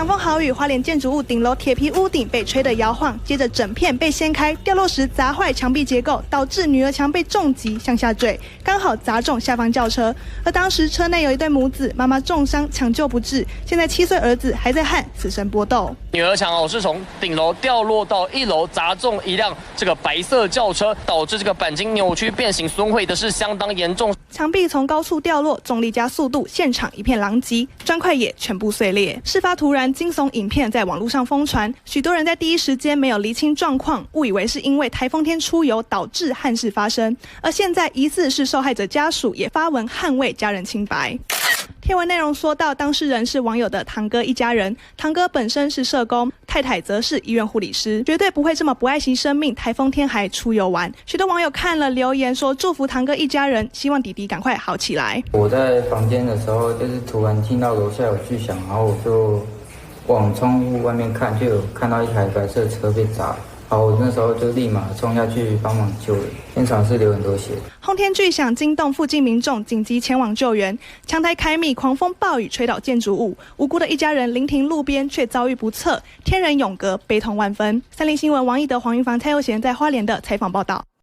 强风豪雨，花莲建筑物顶楼铁皮屋顶被吹得摇晃，接着整片被掀开，掉落时砸坏墙壁结构，导致女儿墙被重击向下坠，刚好砸中下方轿车。而当时车内有一对母子，妈妈重伤抢救不治，现在7岁儿子还在和死神搏斗。女儿墙是从顶楼掉落到1楼，砸中一辆这个白色轿车，导致这个钣金扭曲变形损毁的是相当严重。墙壁从高处掉落，重力加速度，现场一片狼藉，砖块也全部碎裂。事发突然，惊悚影片在网络上疯传，许多人在第一时间没有厘清状况，误以为是因为台风天出游导致憾事发生。而现在疑似是受害者家属也发文捍卫家人清白。贴文内容说到，当事人是网友的堂哥一家人，堂哥本身是社工，太太则是医院护理师，绝对不会这么不爱惜生命，台风天还出游玩。许多网友看了留言说祝福堂哥一家人，希望弟弟赶快好起来。我在房间的时候，就是突然听到楼下有巨响，然后我就往窗户外面看，就有看到一台白色车被砸。好，我那时候就立马冲下去帮忙救人，现场是流很多血。轰天巨响惊动附近民众，紧急前往救援。强台凯米狂风暴雨吹倒建筑物，无辜的一家人临停路边，却遭遇不测，天人永隔，悲痛万分。3立新闻王一德、黄云芳、蔡佑贤在花莲的采访报道。